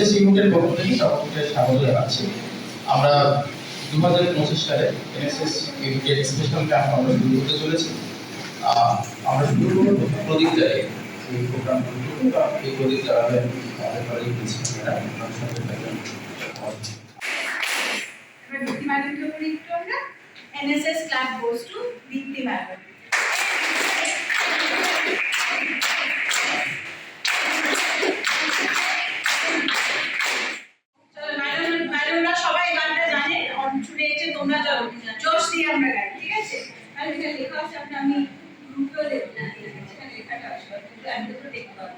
NSS ইউনিটের পক্ষ থেকে সকলকে স্বাগত জানাচ্ছি। আমরা 2025 সালে এনএসএস ইউনিটের স্পেশাল ক্যাম্প আমরা শুরু করতে চলেছি। আমরা শুরু করব প্রদীপ জ্বালিয়ে এই প্রোগ্রামগুলো, এই প্রদীপ জ্বালাবেন আমাদের বাড়ির প্রিন্সিপালরা, আপনার সাথে থাকবেন। দীপ্তি ম্যাডামকে বলি একটু আমরা NSS club goes to Dipti madam. ম্যাডামরা সবাই গানটা জানে, শুনে এসে তোমরা জোশ দিয়ে আমরা গাই, ঠিক আছে? আর এটা লেখা আছে, আমি গ্রুপেও দেখবো না, সেখানে লেখাটা আসবে, কিন্তু আমি তো দেখতে পাবো।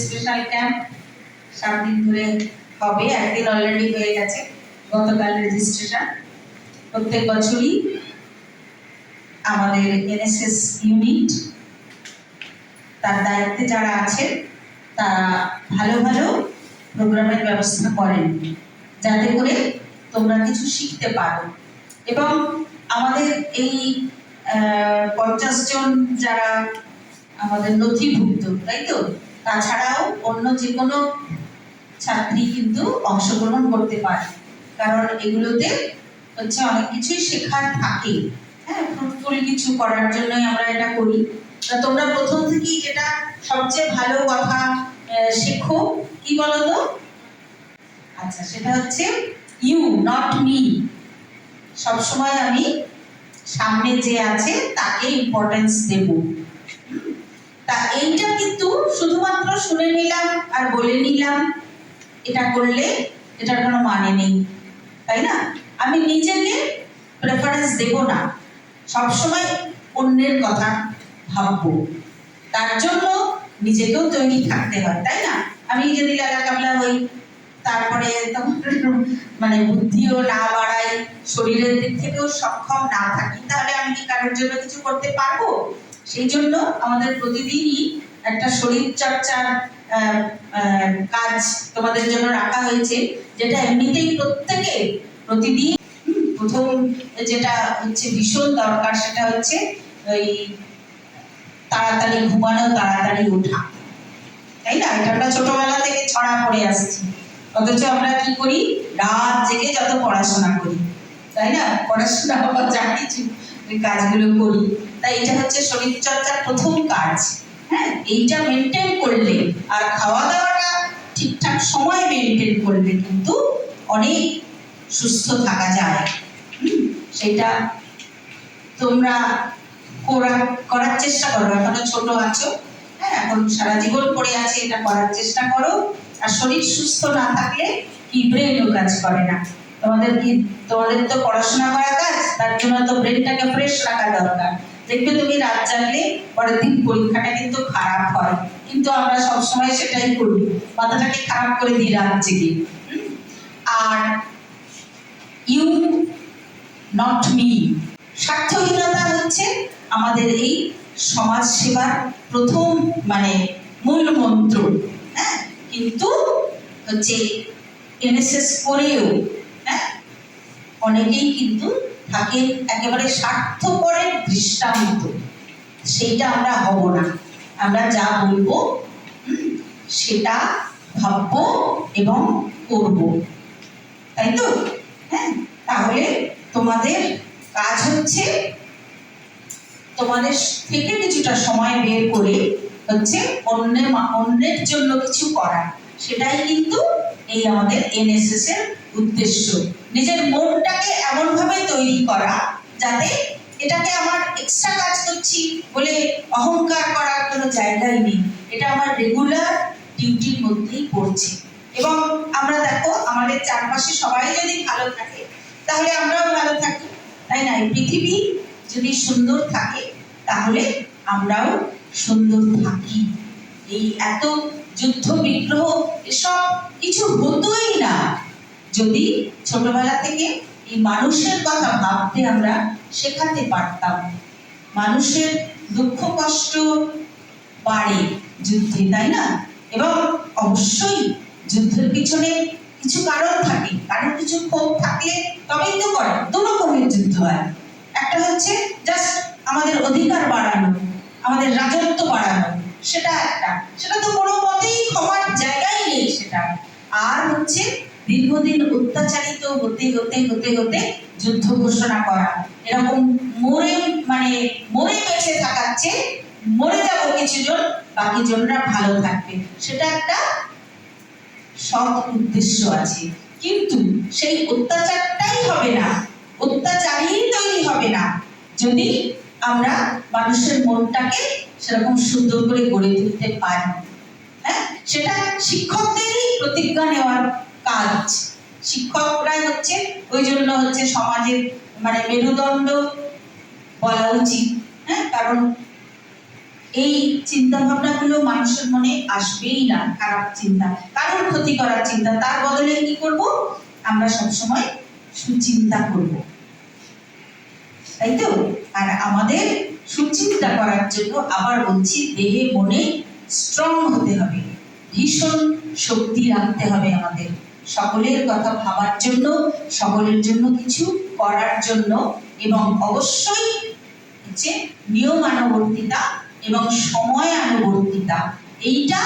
স্পেশাল ক্যাম্প 7 দিন ধরে হবে, একদিন অলরেডি হয়ে গেছে, গতকাল রেজিস্ট্রেশন। প্রত্যেক বছরই আমাদের এনএসএস ইউনিট তার দায়িত্বে যারা আছে তারা ভালো ভালো প্রোগ্রামের ব্যবস্থা করেন, যাতে করে তোমরা কিছু শিখতে পারো। এবং আমাদের এই 50 জন যারা আমাদের নথিভুক্ত, তাই তো, তাছাড়াও অন্য যে কোনো ছাত্রী কিন্তু অংশগ্রহণ করতে পারে, কারণ এগুলোতে হচ্ছে অনেক কিছুই শেখার থাকে। হ্যাঁ, ফ্রুটফুল কিছু করার জন্যই আমরা এটা করি। তোমরা প্রথম থেকেই যেটা সবচেয়ে ভালো কথা শেখো, কি বলো তো? আচ্ছা, সেটা হচ্ছে ইউ নট মি। সবসময় আমি সামনে যে আছে তাকে ইম্পর্টেন্স দেব। তা এইটা কিন্তু শুধুমাত্র শুনে নিলাম আর বলে নিলাম, এটা করলে এটার কোনো মানে নেই, তাই না? আমি নিজেকে প্রেফারেন্স দেব না, সবসময় অন্যের কথা ভাববো। তার জন্য নিজেকেও তৈরি থাকতে হয়, তাই না? আমি যদি লালা কাবলা হই, তারপরে মানে বুদ্ধিও না বাড়াই, শরীরের দিক থেকেও সক্ষম না থাকি, তাহলে আমি কি কারোর জন্য কিছু করতে পারবো? সেই জন্য আমাদের প্রতিদিনই একটা শরীর চর্চার কাজ তোমাদের জন্য রাখা হয়েছে, যেটা এমনিতেই প্রত্যেকে প্রতিদিন প্রথম যেটা হচ্ছে ভীষণ দরকার, সেটা হচ্ছে ওই তাড়াতাড়ি ঘুমানো, তাড়াতাড়ি ওঠা, তাই না? এটা আমরা ছোটবেলা থেকে ছড়া পড়ে আসছি। অথচ আমরা কি করি, রাত জেগে যত পড়াশোনা করি, তাই না? পড়াশোনা বা যা কিছু কাজগুলো করি, তাই এটা হচ্ছে শরীর চর্চার প্রথম কাজ। হ্যাঁ, এইটা মেনটেন করলে আর খাওয়া দাওয়াটা ঠিকঠাক সময় মেনটেন করলে কিন্তু অনেক সুস্থ থাকা যায়। সেটা তোমরা করার চেষ্টা করো। এখনো ছোট আছো, হ্যাঁ, এখন সারা জীবন পড়ে আছে, এটা করার চেষ্টা করো। আর শরীর সুস্থ না থাকলে কি ব্রেনও কাজ করে না। তোমাদের তো পড়াশোনা করা কাজ, তার জন্য তো ব্রেনটাকে ফ্রেশ রাখা দরকার। দেখবে তুমি রাত জাগলে পরের দিন পরীক্ষাটা কিন্তু খারাপ হয়, কিন্তু আমরা সবসময় সেটাই করি, মাথাটাকে খারাপ করে দিই রাত জেগে। আর ইউ নট মি, স্বার্থহীনতা হচ্ছে আমাদের এই সমাজ সেবার প্রথম মূল মন্ত্র। হ্যাঁ, কিন্তু হচ্ছে এনএসএস করেও অনেকেই কিন্তু থাকেন একেবারে স্বার্থপরের দৃষ্টান্ত। সেইটা আমরা হব না। আমরা যা বলবো সেটা ভাববো এবং করব, তাই তো? হ্যাঁ, তাহলে তোমাদের কাজ হচ্ছে তোমাদের থেকে কিছুটা সময় বের করে হচ্ছে অন্যের জন্য কিছু করা। সেটাই কিন্তু এই আমাদের এনএসএস এর উদ্দেশ্য। নিজের মনটাকে এমন ভাবে তৈরি করা যাতে এটাকে আমার এক্সট্রা কাজ করছি বলে অহংকার করার কোনো জায়গাই নেই। এটা আমার রেগুলার ডিউটির মধ্যেই পড়ছে। এবং আমরা দেখো, আমাদের চারপাশে সবাই যদি ভালো থাকে তাহলে আমরাও ভালো থাকি, তাই না? এই পৃথিবী যদি সুন্দর থাকে তাহলে আমরাও সুন্দর থাকি। এই এত যুদ্ধ বিগ্রহ এসব কিছু হতোই না যদি ছোটবেলা থেকে এই মানুষের কথা ভাবতে আমরা শেখাতে পারতাম। মানুষের দুঃখ কষ্ট বাড়ে যুদ্ধে, তাই না? এবং অবশ্যই যুদ্ধের পিছনে কিছু কারণ থাকে, কারণ কিছু ক্ষোভ থাকলে তবেই তো করে। দু রকমের যুদ্ধ হয়। একটা হচ্ছে জাস্ট আমাদের অধিকার বাড়ানো, আমাদের রাজত্ব বাড়ানো, সেটা একটা, সেটা তো কোনো মতেই ক্ষমার জায়গাই নেই সেটা। আর হচ্ছে দীর্ঘদিন অত্যাচারিত হতে হতে হতে হতে যুদ্ধ ঘোষণা করা, এরকম মরে বেঁচে থাকাচ্ছে, মরে যাবো কিছুজন, বাকি জনরা ভালো থাকবে, সেটা একটা সৎ উদ্দেশ্য আছে। কিন্তু সেই অত্যাচারটাই হবে না, অত্যাচারী তৈরি হবে না যদি আমরা মানুষের মনটাকে সেরকম সুন্দর করে গড়ে তুলতে পারি। হ্যাঁ, সেটা শিক্ষকদেরই প্রতিজ্ঞা নেওয়ার কাজ। শিক্ষকরাই হচ্ছে ওই জন্য হচ্ছে সমাজের মেরুদণ্ড বলা উচিত। হ্যাঁ, কারণ এই চিন্তা ভাবনাগুলো মানুষের মনে আসবেই না, খারাপ চিন্তা, কারোর ক্ষতি করার চিন্তা। তার বদলে কি করব? আমরা সবসময় সুচিন্তা করব, তাই তো? আর আমাদের সুচিন্তা করার জন্য আবার বলছি, দেহে মনে স্ট্রং হতে হবে, ভীষণ শক্তি রাখতে হবে আমাদের, সকলের কথা ভাবার জন্য, সকলের জন্য কিছু করার জন্য, এবং অবশ্যই হচ্ছে নিয়মানুবর্তিতা এবং সময়ানুবর্তিতা। এইটা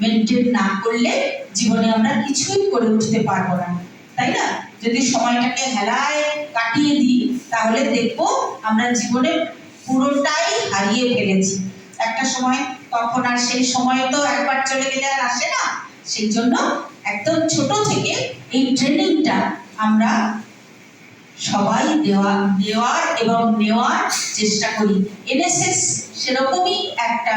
মেনটেন না করলে জীবনে আমরা কিছুই করে উঠতে পারবো না, তাই না? যদি সময়টাকে হেলায় কাটিয়ে দিই তাহলে দেখবো আমরা জীবনে পুরোটাই হারিয়ে ফেলেছি একটা সময়। তখন আর সেই সময় তো একবার চলে গেলে আর আসে না। সেই জন্য একদম ছোট থেকে এই ট্রেনিংটা আমরা সবাই দেওয়ার এবং নেওয়ার চেষ্টা করি। এনএসএস সেরকমই একটা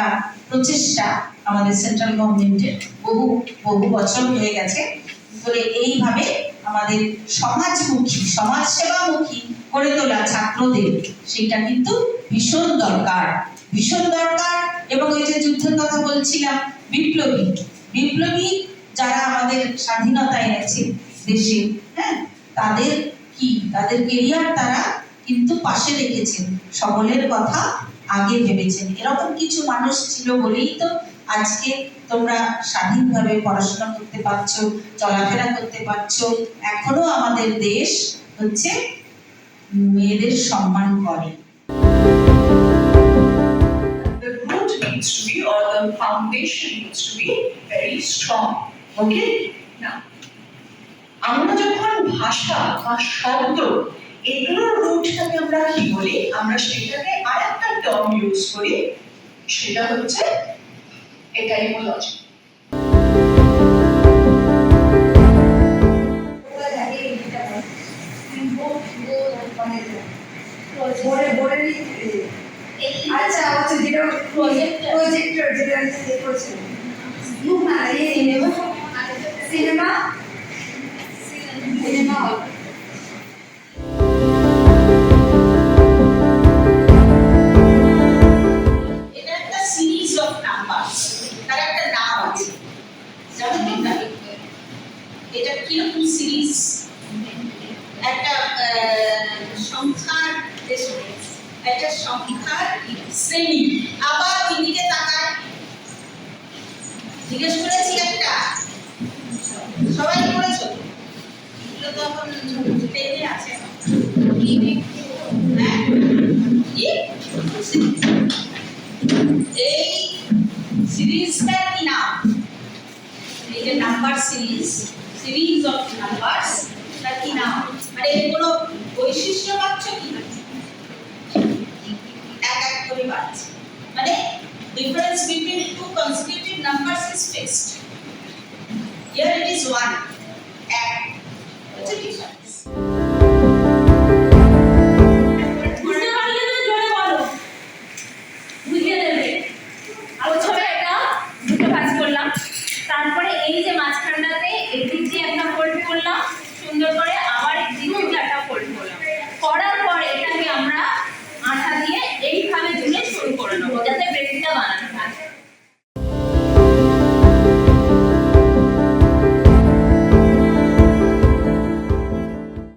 প্রচেষ্টা আমাদের সেন্ট্রাল গভর্নমেন্টের, বহু বছর হয়ে গেছে ধরে এইভাবে আমাদের সমাজমুখী, সমাজ সেবামুখী করে তোলা ছাত্রদের, সেটা কিন্তু ভীষণ দরকার, ভীষণ দরকার। এবং এই যে যুদ্ধের কথা বলছিলাম, বিপ্লবী যারা আমাদের স্বাধীনতা এনেছে দেশে, হ্যাঁ, তাদের কেরিয়ার তারা কিন্তু পাশে রেখেছেন, সকলের কথা আগে ভেবেছেন। এরকম কিছু মানুষ ছিল বলেই তো আজকে তোমরা স্বাধীনভাবে পড়াশোনা করতে পারছো, চলাফেরা করতে পারছো। এখনো আমাদের দেশ হচ্ছে মেয়েদের সম্মান করে। The root needs to be, or the foundation needs to be very strong. Okay? Now, আমরা যখন ভাষা বা শব্দ এগুলোর রুটটাকে আমরা কি বলি, আমরা সেটাকে আরেকটা টার্ম ইউজ করি, সেটা হচ্ছে এটাইমোলজি। আচ্ছা হচ্ছে যেটা প্রজেক্টর যেটা করছে সিনেমা সিনেমা এটা একটা সিরিজ অফ নাম্বারস, তার একটা নাম আছে, জানো তোমরা? এটা কিরকম সিরিজ? একটা সংখ্যার একটা সংখ্যার শ্রেণী। আবার ওইদিকে তাকায়, জিজ্ঞেস করেছি একটা, সবাই করেছো? এগুলো তো এখন টেনে আছে। হ্যাঁ, কি? এই সিরিজটার কি নাম? এই যে number series, series of numbers, তার কি নাম? মানে এর কোনো বৈশিষ্ট্য পাচ্ছ কি? এক এক করে পাচ্ছি, মানে difference between two consecutive numbers is fixed. Here it is one. এক হচ্ছে difference.